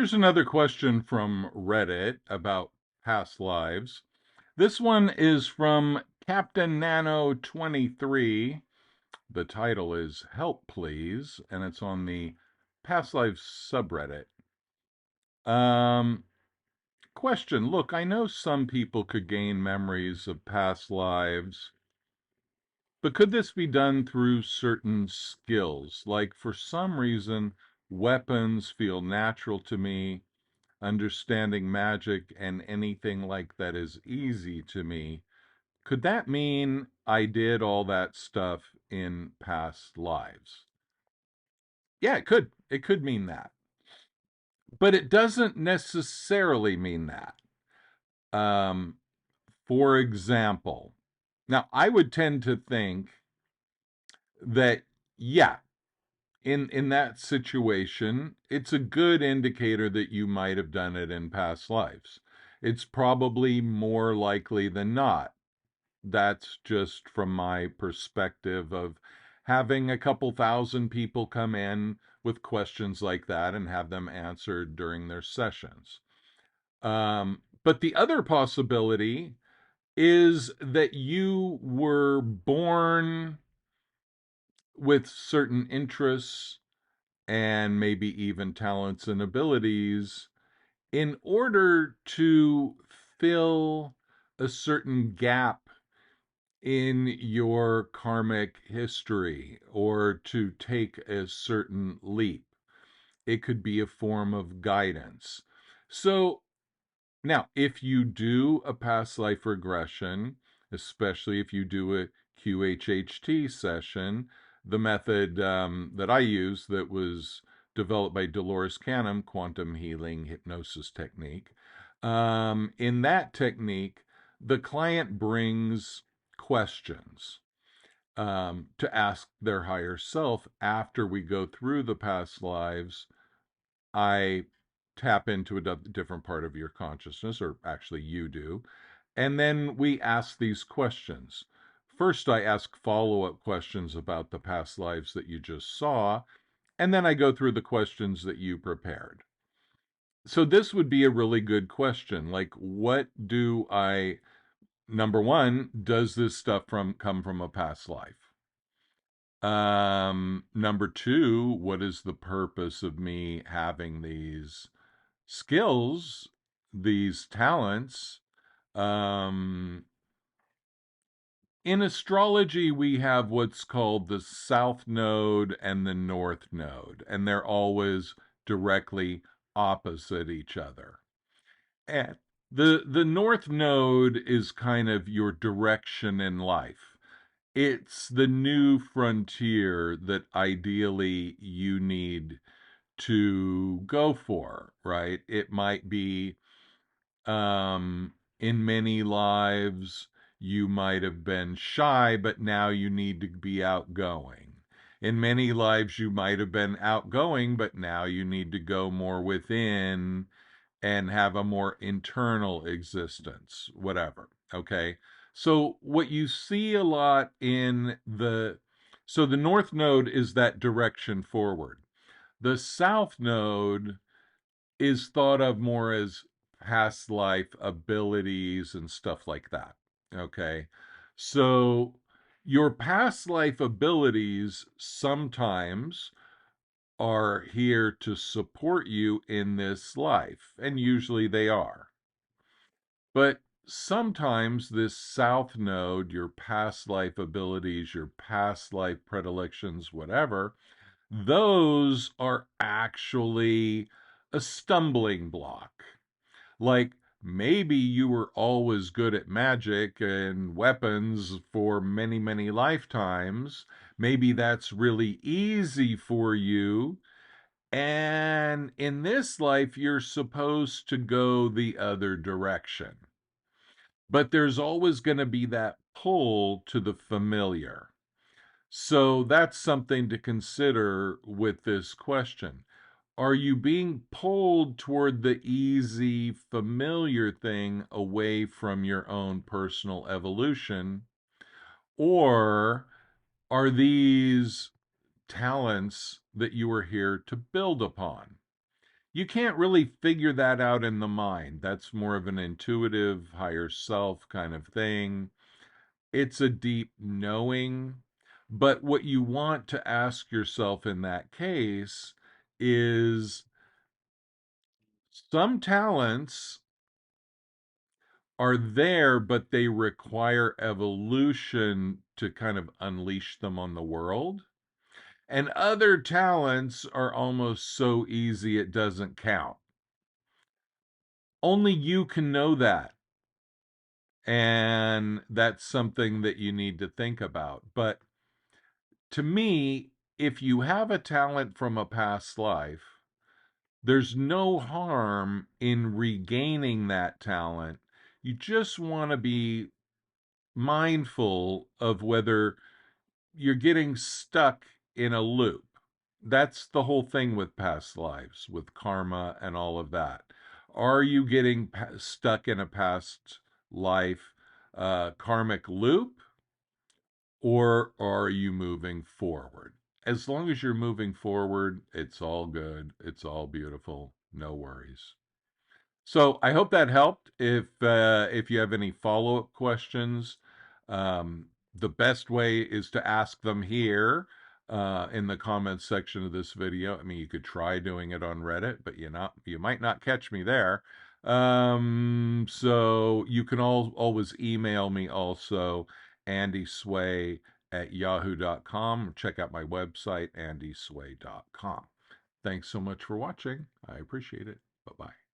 Here's another question from Reddit about past lives. This one is from Captain Nano 23. The title is Help Please, and it's on the Past Lives subreddit. Um, Question. Look, I know some people could gain memories of past lives, but could this be done through certain skills? Like, for some reason, weapons feel natural to me. Understanding magic and anything like that is easy to me. Could that mean I did all that stuff in past lives? Yeah, it could. It could mean that. But it doesn't necessarily mean that. Um, for example, now I would tend to think that, yeah, in that situation, it's a good indicator that you might have done it in past lives. It's probably more likely than not. That's just from my perspective of having a couple thousand people come in with questions like that and have them answered during their sessions. But the other possibility is that you were born with certain interests and maybe even talents and abilities in order to fill a certain gap in your karmic history or to take a certain leap. It could be a form of guidance. So now, if you do a past life regression, especially if you do a QHHT session, the method that I use that was developed by Dolores Canham, quantum healing hypnosis technique, in that technique, the client brings questions to ask their higher self after we go through the past lives. I tap into a different part of your consciousness, or actually you do, and then we ask these questions. First, I ask follow-up questions about the past lives that you just saw, and then I go through the questions that you prepared. So this would be a really good question. Like, what do I, number one, does this stuff come from a past life? Number two, what is the purpose of me having these skills, these talents? Um, in astrology, we have what's called the South Node and the North Node, and they're always directly opposite each other. And the North Node is kind of your direction in life. It's the new frontier that ideally you need to go for, right? It might be in many lives you might have been shy, but now you need to be outgoing. In many lives you might have been outgoing, but now you need to go more within and have a more internal existence, whatever. Okay. So what you see a lot in the North Node is that direction forward. The South Node is thought of more as past life abilities and stuff like that. Okay. So your past life abilities sometimes are here to support you in this life, and usually they are. But sometimes this south node, your past life abilities, your past life predilections, whatever, those are actually a stumbling block. Like, maybe you were always good at magic and weapons for many, many lifetimes. Maybe that's really easy for you. And in this life, you're supposed to go the other direction. But there's always going to be that pull to the familiar. So that's something to consider with this question. Are you being pulled toward the easy, familiar thing away from your own personal evolution? Or are these talents that you are here to build upon? you can't really figure that out in the mind. That's more of an intuitive, higher self kind of thing. It's a deep knowing. But what you want to ask yourself in that case is some talents are there, but they require evolution to kind of unleash them on the world. And other talents are almost so easy it doesn't count. Only you can know that. And that's something that you need to think about. But to me, if you have a talent from a past life, there's no harm in regaining that talent. You just want to be mindful of whether you're getting stuck in a loop. That's the whole thing with past lives, with karma and all of that. Are you getting stuck in a past life karmic loop, or are you moving forward? As long as you're moving forward, it's all good. It's all beautiful. No worries. So I hope that helped. If you have any follow-up questions, the best way is to ask them here in the comments section of this video. I mean, you could try doing it on Reddit, but you might not catch me there. So you can always email me also, andysway@yahoo.com. Check out my website, andysway.com. Thanks so much for watching. I appreciate it. Bye-bye.